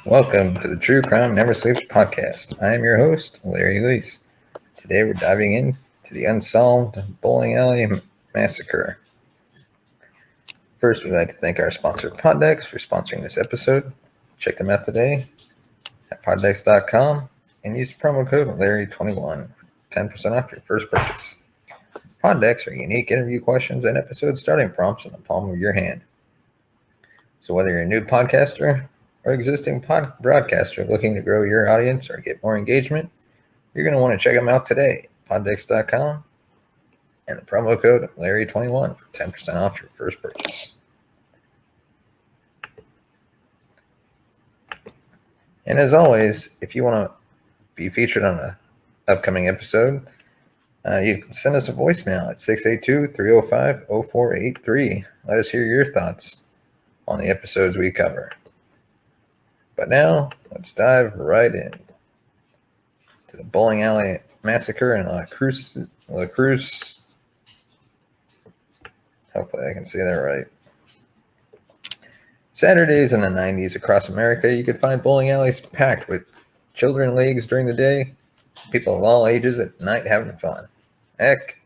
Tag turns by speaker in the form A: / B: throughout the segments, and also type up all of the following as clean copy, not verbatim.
A: Welcome to the True Crime Never Sleeps podcast. I am your host, Larry Leese. Today we're diving into the unsolved bowling alley massacre. First, we'd like to thank our sponsor, Poddex, for sponsoring this episode. Check them out today at poddex.com and use promo code Larry21 for 10% off your first purchase. Poddex are unique interview questions and episode starting prompts in the palm of your hand. So whether you're a new podcaster or existing broadcaster looking to grow your audience or get more engagement, you're going to want to check them out today at poddex.com and the promo code Larry21 for 10% off your first purchase. And as always, if you want to be featured on an upcoming episode, you can send us a voicemail at 682-305-0483. Let us hear your thoughts on the episodes we cover. But now, let's dive right in to the bowling alley massacre in Las Cruces. Hopefully I can say that right. Saturdays in the 90s across America, you could find bowling alleys packed with children leagues during the day, people of all ages at night having fun. Heck,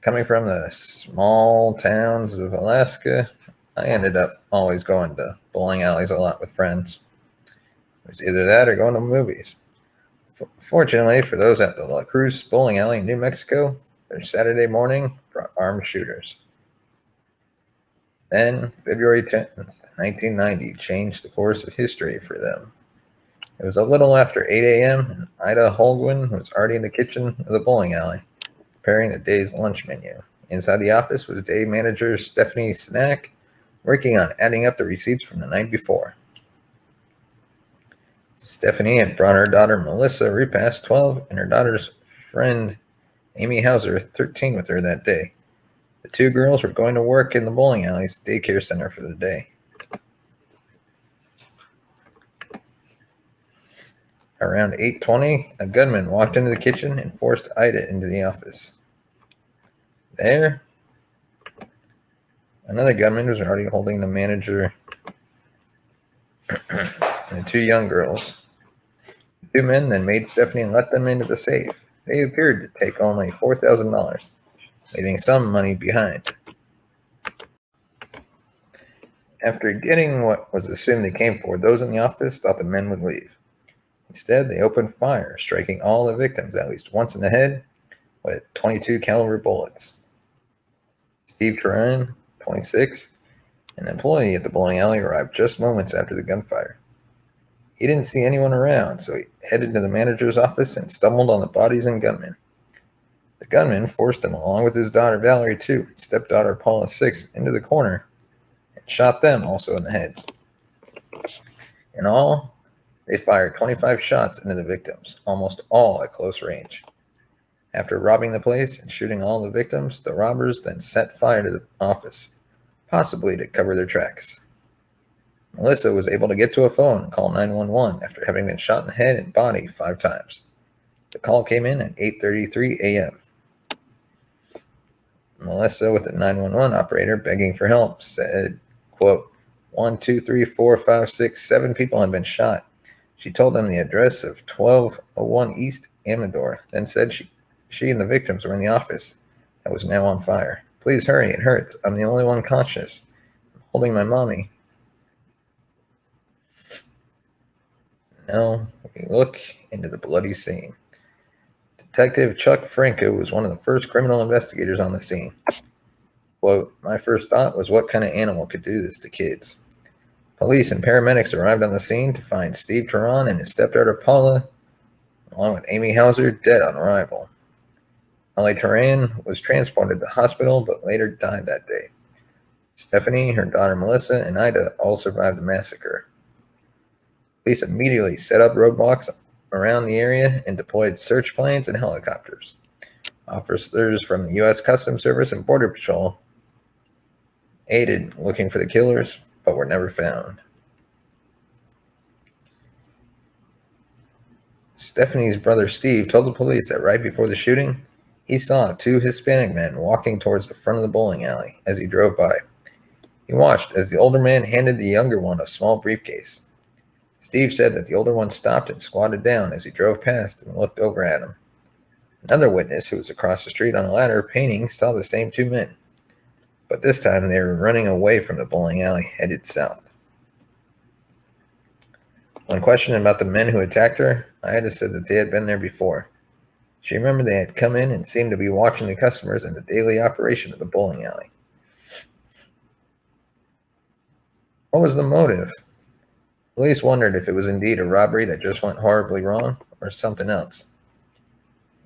A: coming from the small towns of Alaska, I ended up always going to bowling alleys a lot with friends. It was either that or going to movies. Fortunately, for those at the Las Cruces Bowling Alley in New Mexico, their Saturday morning brought armed shooters. Then, February 10th, 1990 changed the course of history for them. It was a little after 8 a.m., and Ida Holguin was already in the kitchen of the bowling alley, preparing the day's lunch menu. Inside the office was day manager Stephanie Snack, working on adding up the receipts from the night before. Stephanie had brought her daughter Melissa Repass, 12, and her daughter's friend Amy Hauser, 13, with her that day. The two girls were going to work in the bowling alley's daycare center for the day. Around 8:20, a gunman walked into the kitchen and forced Ida into the office. There, another gunman was already holding the manager and the two young girls. The two men then made Stephanie and let them into the safe. They appeared to take only $4,000, leaving some money behind. After getting what was assumed they came for, those in the office thought the men would leave. Instead, they opened fire, striking all the victims at least once in the head with 22 caliber bullets. Steve Turan, 26, an employee at the bowling alley, arrived just moments after the gunfire. He didn't see anyone around, so he headed to the manager's office and stumbled on the bodies and gunmen. The gunman forced him, along with his daughter Valerie, 2, and stepdaughter Paula, 6, into the corner and shot them also in the heads. In all, they fired 25 shots into the victims, almost all at close range. After robbing the place and shooting all the victims, the robbers then set fire to the office, possibly to cover their tracks. Melissa was able to get to a phone and call 911 after having been shot in the head and body 5 times. The call came in at 8:33 a.m. Melissa, with the 911 operator begging for help, said, quote, 1, 2, 3, 4, 5, 6, 7 people have been shot. She told them the address of 1201 East Amador, then said she and the victims were in the office that was now on fire. Please hurry, it hurts. I'm the only one conscious. I'm holding my mommy. Now we look into the bloody scene. Detective Chuck Franco was one of the first criminal investigators on the scene. Quote, my first thought was what kind of animal could do this to kids? Police and paramedics arrived on the scene to find Steve Turan and his stepdaughter Paula, along with Amy Hauser, dead on arrival. Holly Turan was transported to the hospital but later died that day. Stephanie, her daughter Melissa, and Ida all survived the massacre. Police immediately set up roadblocks around the area and deployed search planes and helicopters. Officers from the U.S. Customs Service and Border Patrol aided looking for the killers, but were never found. Stephanie's brother Steve told the police that right before the shooting, he saw 2 Hispanic men walking towards the front of the bowling alley as he drove by. He watched as the older man handed the younger one a small briefcase. Steve said that the older one stopped and squatted down as he drove past and looked over at him. Another witness, who was across the street on a ladder painting, saw the same two men, but this time they were running away from the bowling alley, headed south. When questioned about the men who attacked her, Ida said that they had been there before. She remembered they had come in and seemed to be watching the customers and the daily operation of the bowling alley. What was the motive? Police wondered if it was indeed a robbery that just went horribly wrong, or something else.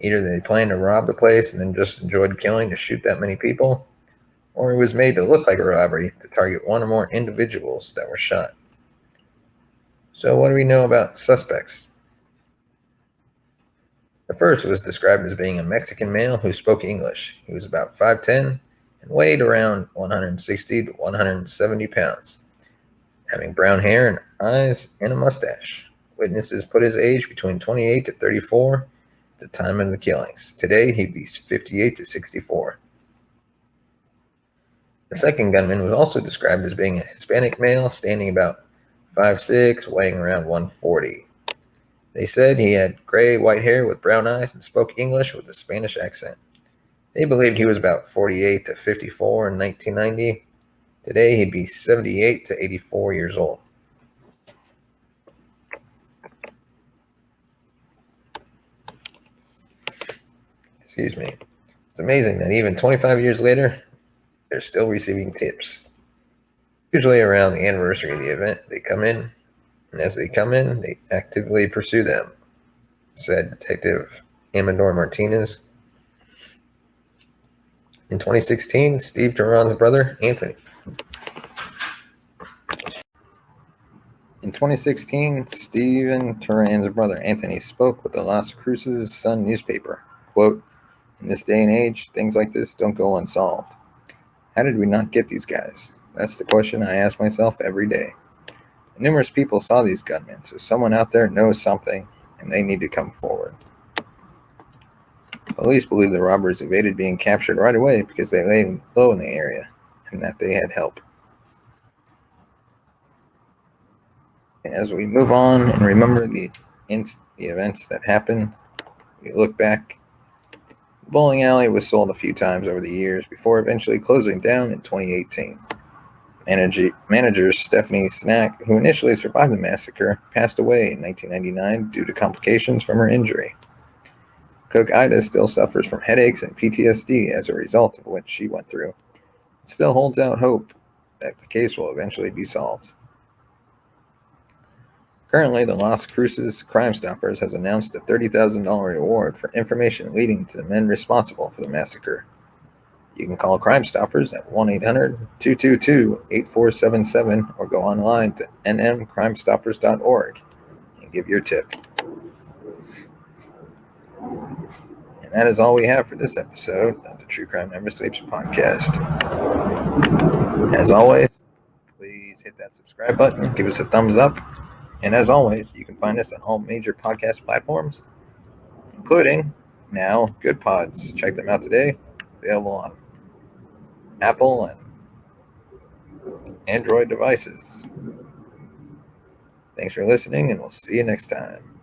A: Either they planned to rob the place and then just enjoyed killing to shoot that many people, or it was made to look like a robbery to target one or more individuals that were shot. So what do we know about suspects? The first was described as being a Mexican male who spoke English. He was about 5'10" and weighed around 160 to 170 pounds, having brown hair and eyes and a mustache. Witnesses put his age between 28 to 34 at the time of the killings. Today, he'd be 58 to 64. The second gunman was also described as being a Hispanic male, standing about 5'6", weighing around 140. They said he had gray-white hair with brown eyes and spoke English with a Spanish accent. They believed he was about 48 to 54 in 1990. Today, he'd be 78 to 84 years old. Excuse me. It's amazing that even 25 years later, they're still receiving tips. Usually around the anniversary of the event, they come in, and as they come in, they actively pursue them, said Detective Amador Martinez. In 2016, Steve Turan's brother, Anthony. In 2016, Stephen Turan's brother, Anthony, spoke with the Las Cruces Sun newspaper. Quote, "In this day and age, things like this don't go unsolved. How did we not get these guys? That's the question I ask myself every day. Numerous people saw these gunmen, so someone out there knows something, and they need to come forward." Police believe the robbers evaded being captured right away because they lay low in the area, and that they had help. As we move on and remember the events that happened, we look back. The bowling alley was sold a few times over the years before eventually closing down in 2018. Manager Stephanie Snack, who initially survived the massacre, passed away in 1999 due to complications from her injury. Cook Ida still suffers from headaches and PTSD as a result of what she went through. It still holds out hope that the case will eventually be solved. Currently, the Las Cruces Crime Stoppers has announced a $30,000 reward for information leading to the men responsible for the massacre. You can call Crime Stoppers at 1-800-222-8477 or go online to nmcrimestoppers.org and give your tip. And that is all we have for this episode of the True Crime Never Sleeps podcast. As always, please hit that subscribe button, give us a thumbs up, and as always, you can find us on all major podcast platforms, including now Good Pods. Check them out today. Available on Apple and Android devices. Thanks for listening, and we'll see you next time.